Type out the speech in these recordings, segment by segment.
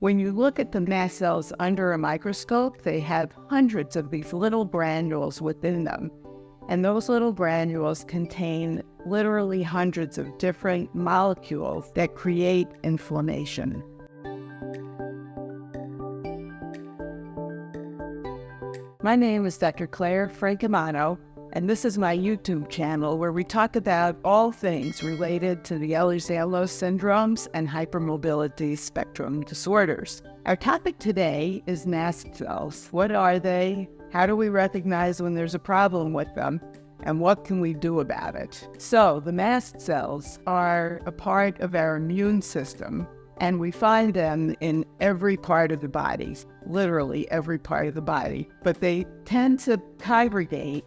When you look at the mast cells under a microscope, they have hundreds of these little granules within them. And those little granules contain literally hundreds of different molecules that create inflammation. My name is Dr. Clair Francomano, and this is my YouTube channel where we talk about all things related to the Ehlers-Danlos syndromes and hypermobility spectrum disorders. Our topic today is mast cells. What are they? How do we recognize when there's a problem with them? And what can we do about it? So the mast cells are a part of our immune system, and we find them in every part of the body, literally every part of the body. But they tend to congregate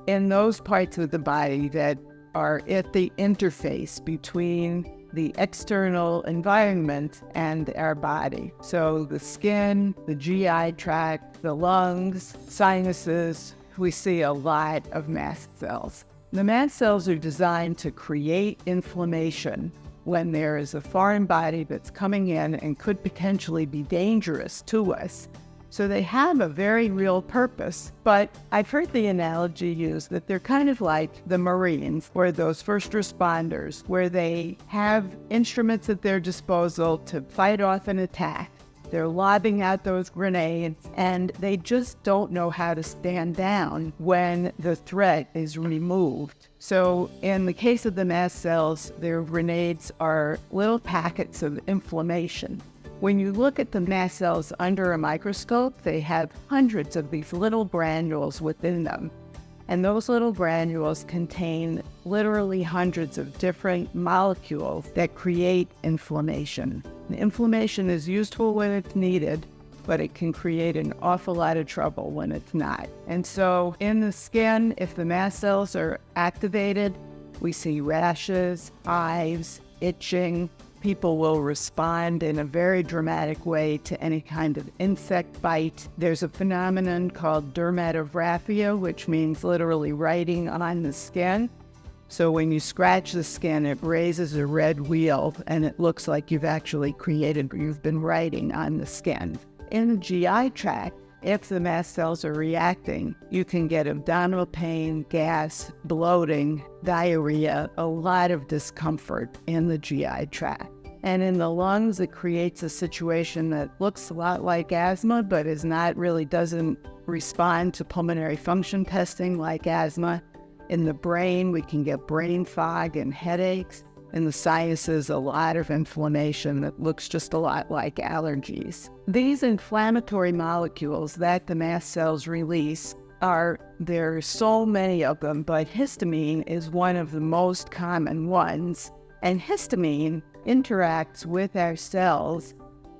in those parts of the body that are at the interface between the external environment and our body. So the skin, the GI tract, the lungs, sinuses, we see a lot of mast cells. The mast cells are designed to create inflammation when there is a foreign body that's coming in and could potentially be dangerous to us. So they have a very real purpose, but I've heard the analogy used that they're kind of like the Marines or those first responders, where they have instruments at their disposal to fight off an attack. They're lobbing out those grenades, and they just don't know how to stand down when the threat is removed. So in the case of the mast cells, their grenades are little packets of inflammation. When you look at the mast cells under a microscope, they have hundreds of these little granules within them. And those little granules contain literally hundreds of different molecules that create inflammation. The inflammation is useful when it's needed, but it can create an awful lot of trouble when it's not. And so in the skin, if the mast cells are activated, we see rashes, hives, itching. People will respond in a very dramatic way to any kind of insect bite. There's a phenomenon called dermatographia, which means literally writing on the skin. So when you scratch the skin, it raises a red wheal, and it looks like you've been writing on the skin. In the GI tract, if the mast cells are reacting, you can get abdominal pain, gas, bloating, diarrhea, a lot of discomfort in the GI tract. And in the lungs, it creates a situation that looks a lot like asthma, but doesn't respond to pulmonary function testing like asthma. In the brain, we can get brain fog and headaches. In the sinuses, a lot of inflammation that looks just a lot like allergies. These inflammatory molecules that the mast cells release there are so many of them, but histamine is one of the most common ones. And histamine interacts with our cells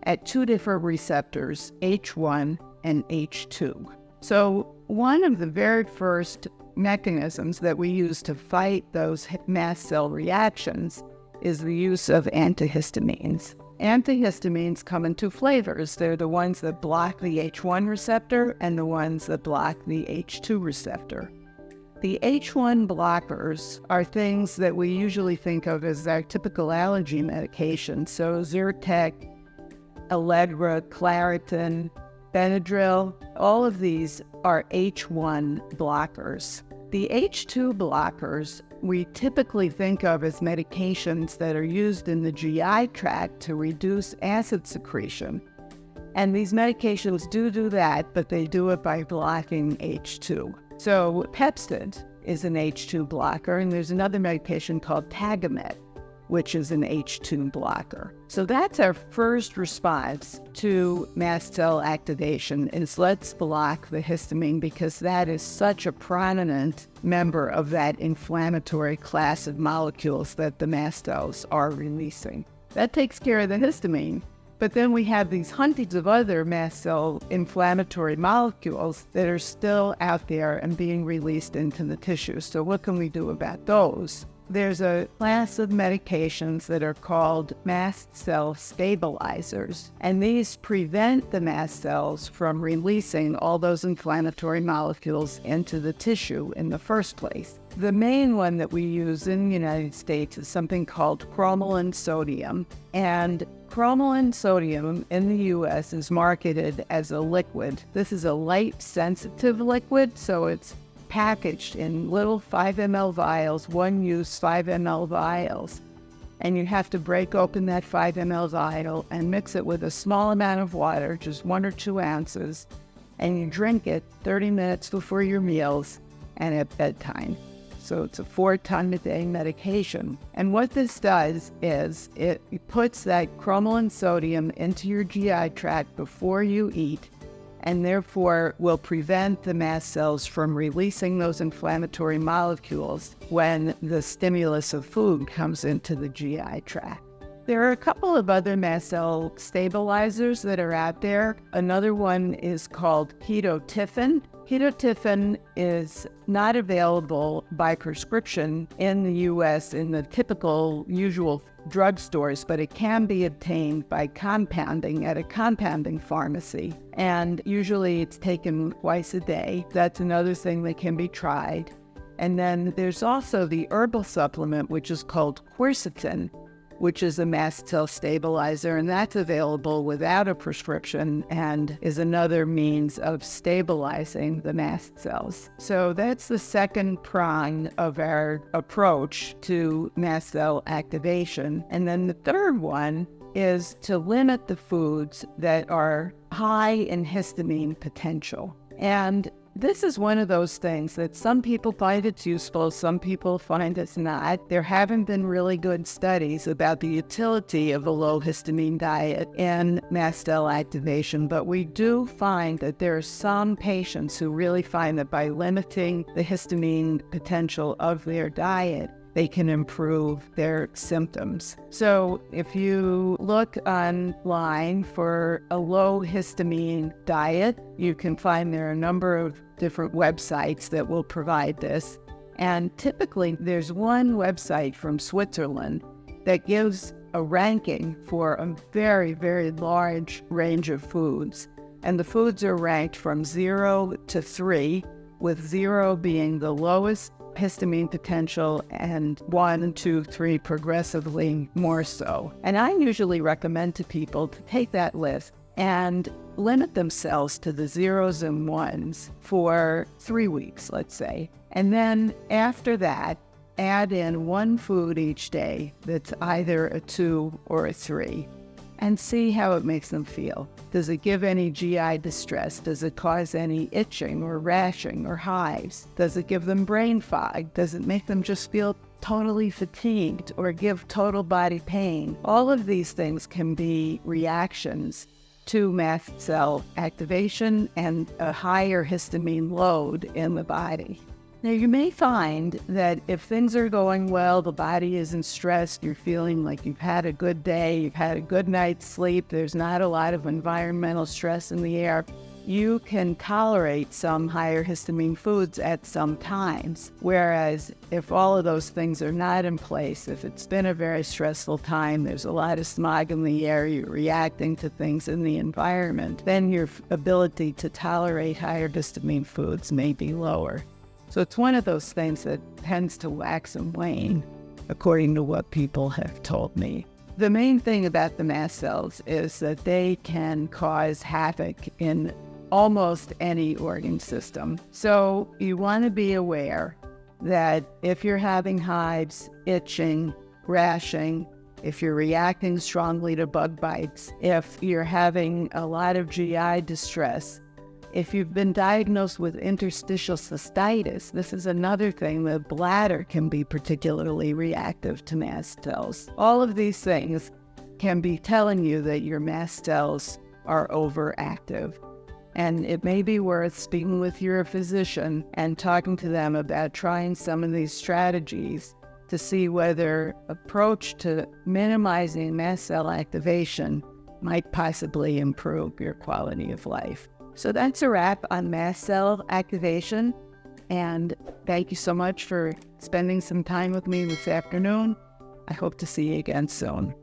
at two different receptors, H1 and H2. So one of the very first mechanisms that we use to fight those mast cell reactions is the use of antihistamines. Antihistamines come in two flavors. They're the ones that block the H1 receptor and the ones that block the H2 receptor. The H1 blockers are things that we usually think of as our typical allergy medication. So Zyrtec, Allegra, Claritin, Benadryl, all of these are H1 blockers. The H2 blockers we typically think of as medications that are used in the GI tract to reduce acid secretion. And these medications do that, but they do it by blocking H2. So Pepcid is an H2 blocker, and there's another medication called Tagamet, which is an H2 blocker. So that's our first response to mast cell activation, is let's block the histamine, because that is such a prominent member of that inflammatory class of molecules that the mast cells are releasing. That takes care of the histamine. But then we have these hundreds of other mast cell inflammatory molecules that are still out there and being released into the tissue. So what can we do about those? There's a class of medications that are called mast cell stabilizers, and these prevent the mast cells from releasing all those inflammatory molecules into the tissue in the first place. The main one that we use in the United States is something called Cromolyn sodium. And Cromolyn sodium in the U.S. is marketed as a liquid. This is a light-sensitive liquid, so it's packaged in little 5 ml vials, one-use 5 ml vials. And you have to break open that 5 ml vial and mix it with a small amount of water, just 1 or 2 ounces, and you drink it 30 minutes before your meals and at bedtime. So it's a 4-time-a-day medication. And what this does is it puts that Cromolyn sodium into your GI tract before you eat, and therefore will prevent the mast cells from releasing those inflammatory molecules when the stimulus of food comes into the GI tract. There are a couple of other mast cell stabilizers that are out there. Another one is called Ketotifen. Ketotifen is not available by prescription in the U.S. in the typical usual drugstores, but it can be obtained by compounding at a compounding pharmacy. And usually it's taken twice a day. That's another thing that can be tried. And then there's also the herbal supplement, which is called Quercetin, which is a mast cell stabilizer, and that's available without a prescription and is another means of stabilizing the mast cells. So that's the second prong of our approach to mast cell activation. And then the third one is to limit the foods that are high in histamine potential. And this is one of those things that some people find it's useful, some people find it's not. There haven't been really good studies about the utility of a low histamine diet in mast cell activation, but we do find that there are some patients who really find that by limiting the histamine potential of their diet, they can improve their symptoms. So if you look online for a low histamine diet, you can find there are a number of different websites that will provide this. And typically there's one website from Switzerland that gives a ranking for a very, very large range of foods. And the foods are ranked from 0 to 3, with 0 being the lowest histamine potential and 1, 2, 3 progressively more so. And I usually recommend to people to take that list and limit themselves to the 0s and 1s for 3 weeks, let's say. And then after that, add in 1 food each day that's either a 2 or a 3. And see how it makes them feel. Does it give any GI distress? Does it cause any itching or rashing or hives? Does it give them brain fog? Does it make them just feel totally fatigued or give total body pain? All of these things can be reactions to mast cell activation and a higher histamine load in the body. Now, you may find that if things are going well, the body isn't stressed, you're feeling like you've had a good day, you've had a good night's sleep, there's not a lot of environmental stress in the air, you can tolerate some higher histamine foods at some times. Whereas if all of those things are not in place, if it's been a very stressful time, there's a lot of smog in the air, you're reacting to things in the environment, then your ability to tolerate higher histamine foods may be lower. So it's one of those things that tends to wax and wane, according to what people have told me. The main thing about the mast cells is that they can cause havoc in almost any organ system. So you want to be aware that if you're having hives, itching, rashing, if you're reacting strongly to bug bites, if you're having a lot of GI distress, if you've been diagnosed with interstitial cystitis, this is another thing. The bladder can be particularly reactive to mast cells. All of these things can be telling you that your mast cells are overactive. And it may be worth speaking with your physician and talking to them about trying some of these strategies to see whether approach to minimizing mast cell activation might possibly improve your quality of life. So that's a wrap on mast cell activation, and thank you so much for spending some time with me this afternoon. I hope to see you again soon.